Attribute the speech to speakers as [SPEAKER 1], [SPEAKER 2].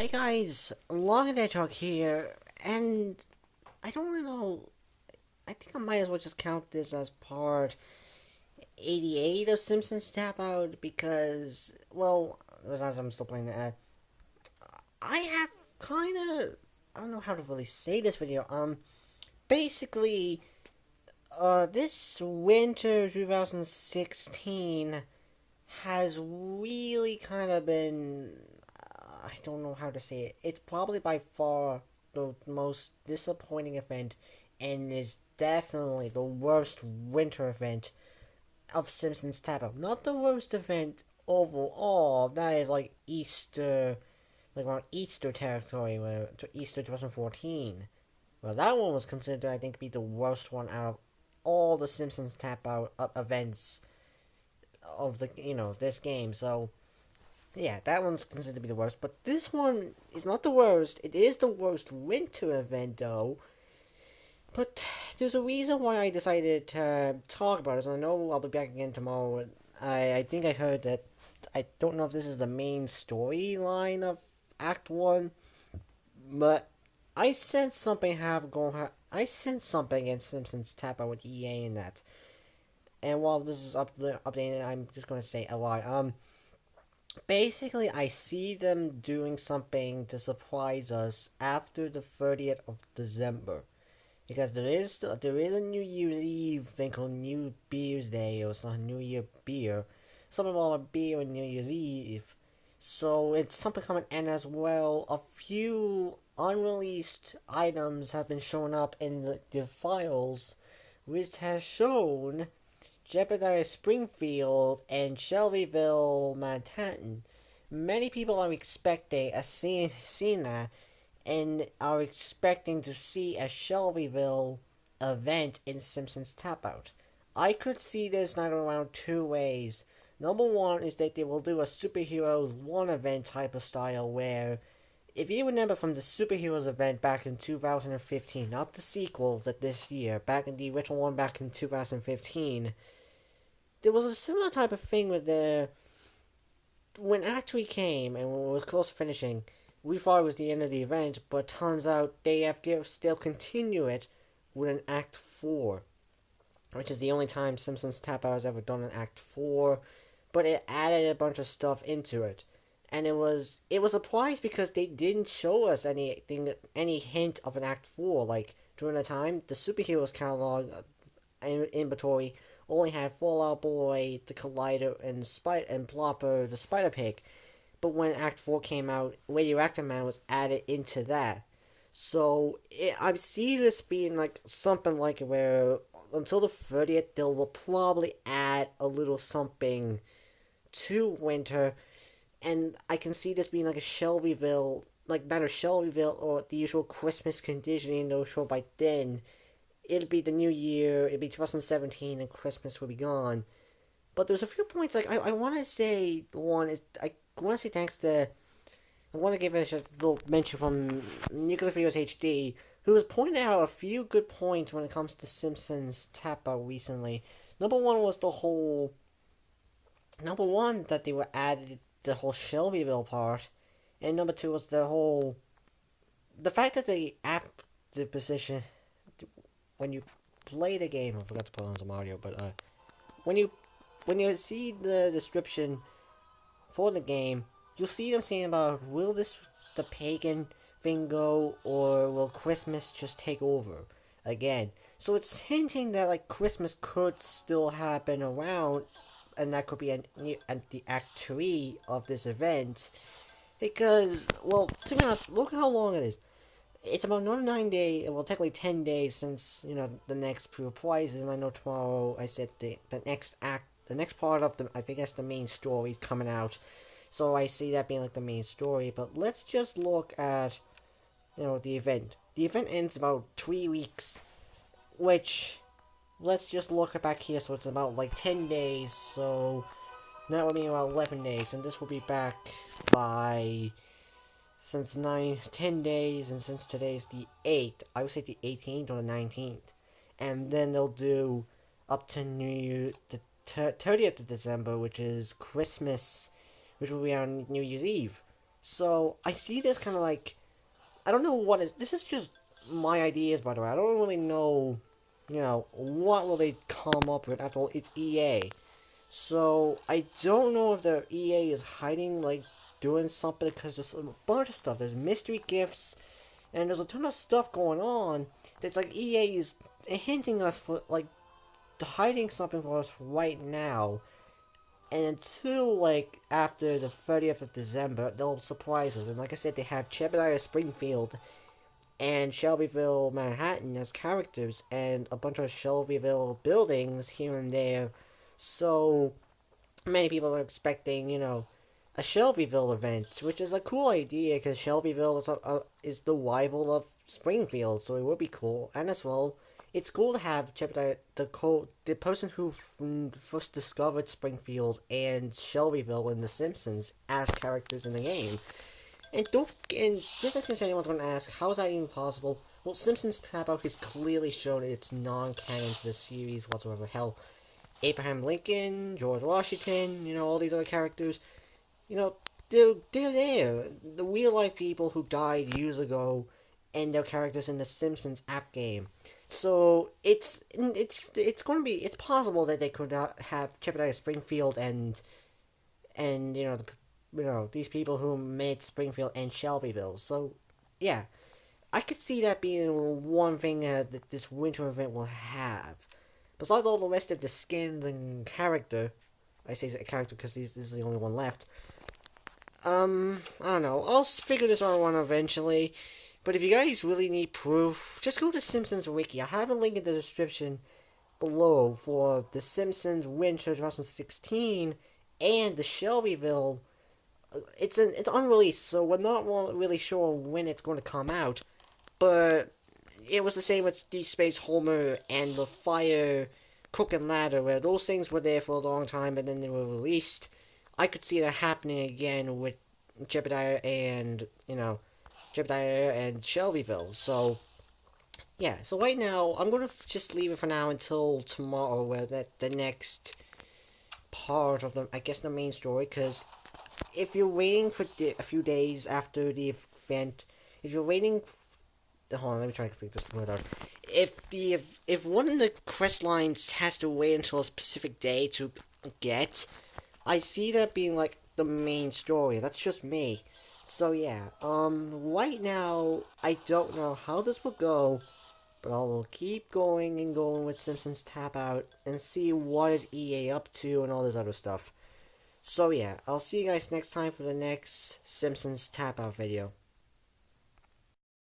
[SPEAKER 1] Hey guys, Lorcan the Hedgehog here, and I don't really know. I think I might as well just count this as part 88 of Simpsons Tap Out because, well, as I'm still playing it, I have kind of. I don't know how to really say this video. Basically, this winter 2016 has really kind of been. I don't know how to say it. It's probably by far the most disappointing event, and is definitely the worst winter event of Simpsons Tap Out. Not the worst event overall. That is like Easter, like around Easter territory, where to Easter 2014. Well, that one was considered, I think, to be the worst one out of all the Simpsons Tap Out events of the this game. So yeah, that one's considered to be the worst. But this one is not the worst. It is the worst winter event, though. But there's a reason why I decided to talk about it. And I know I'll be back again tomorrow. I think I heard that. I don't know if this is the main storyline of Act 1. But I sense something I sense something in Simpsons Tap Out with EA in that. And while this is updated, I'm just going to say a lie. Basically, I see them doing something to surprise us after the 30th of December. Because there is a New Year's Eve thing called New Beer's Day or some New Year beer. Something about a beer on New Year's Eve. So it's something coming, and as well, a few unreleased items have been showing up in the files, which has shown Jebediah Springfield and Shelbyville, Manhattan. Many people are expecting seeing that and are expecting to see a Shelbyville event in Simpsons Tap Out. I could see this night around two ways. Number one is that they will do a Superheroes 1 event type of style where, if you remember from the Superheroes event back in 2015, not the sequel that this year, back in the original one back in 2015, there was a similar type of thing with when Act 3 came and when it was close to finishing, we thought it was the end of the event, but turns out they have still continue it with an Act 4, which is the only time Simpsons Tap Out has ever done an Act 4, but it added a bunch of stuff into it. And it was a surprise because they didn't show us any hint of an Act 4. Like, during the time, the superheroes catalog inventory only had Fallout Boy, the Collider, and Plopper, the Spider Pig. But when Act 4 came out, Radioactive Man was added into that. So I see this being like something like where until the 30th, they will probably add a little something to Winter, and I can see this being like a Shelbyville, like neither Shelbyville or the usual Christmas conditioning. Though sure by then it'll be the new year, it'll be 2017, and Christmas will be gone. But there's a few points like I want to say one is I want to say thanks to I want to give a little mention from Nuclear Videos HD, who has pointed out a few good points when it comes to Simpsons Tap Out recently. Number one was number one that they were added the whole Shelbyville part, and number two was the fact that the position when you play the game. I forgot to put on some audio, but when you see the description for the game, you'll see them saying about will the pagan thing go, or will Christmas just take over again? So it's hinting that like Christmas could still happen around, and that could be at the Act 3 of this event. Because, well, to be honest, look how long it is. It's about 9 days, well, technically 10 days since, the next pre-reprise, and I know tomorrow I said the next act, the next part of I guess the main story is coming out. So I see that being like the main story, but let's just look at, the event. The event ends about 3 weeks, which, let's just look back here, so it's about like 10 days, so that would be about 11 days, and this will be back by, since 10 days, and since today's the 8th, I would say the 18th or the 19th, and then they'll do up to the 30th of December, which is Christmas, which will be on New Year's Eve. So I see this kind of like, I don't know what is. This is just my ideas, by the way. I don't really know, what will they come up with. After all, it's EA. So I don't know if the EA is hiding, like, doing something, because there's a bunch of stuff. There's mystery gifts, and there's a ton of stuff going on. That's like EA is hinting us for, like, hiding something for us right now. And until, like, after the 30th of December, they'll surprise us. And like I said, they have Chebediah Springfield and Shelbyville, Manhattan as characters, and a bunch of Shelbyville buildings here and there. So many people are expecting, a Shelbyville event, which is a cool idea because Shelbyville is the rival of Springfield, so it would be cool. And as well, it's cool to have the person who first discovered Springfield and Shelbyville in The Simpsons as characters in the game. And just in case anyone's going to ask, how is that even possible? Well, Simpsons Tapped Out has clearly shown it's non-canon to the series whatsoever. Hell, Abraham Lincoln, George Washington, all these other characters, they're there. The real life people who died years ago, and their characters in the Simpsons app game. So it's possible that they could have Chebediah Springfield and these people who made Springfield and Shelbyville. So yeah, I could see that being one thing that this winter event will have. Besides all the rest of the skins and character, I say character because this is the only one left. I don't know. I'll figure this one eventually. But if you guys really need proof, just go to Simpsonswiki. I have a link in the description below for the Simpsons Winter 2016 and the Shelbyville. It's unreleased, so we're not really sure when it's going to come out. But it was the same with Deep Space Homer and the Fire Cooking Ladder, where those things were there for a long time and then they were released. I could see that happening again with Jebediah and Shelbyville. So yeah, so right now I'm gonna just leave it for now until tomorrow, where the next part of the main story. Because if you're waiting for a few days after the event, if you're waiting, hold on, let me try to figure this word out. If one of the quest lines has to wait until a specific day to get, I see that being like the main story. That's just me. So yeah, right now I don't know how this will go, but I will keep going and going with Simpsons Tap Out and see what is EA up to and all this other stuff. So yeah, I'll see you guys next time for the next Simpsons Tap Out video.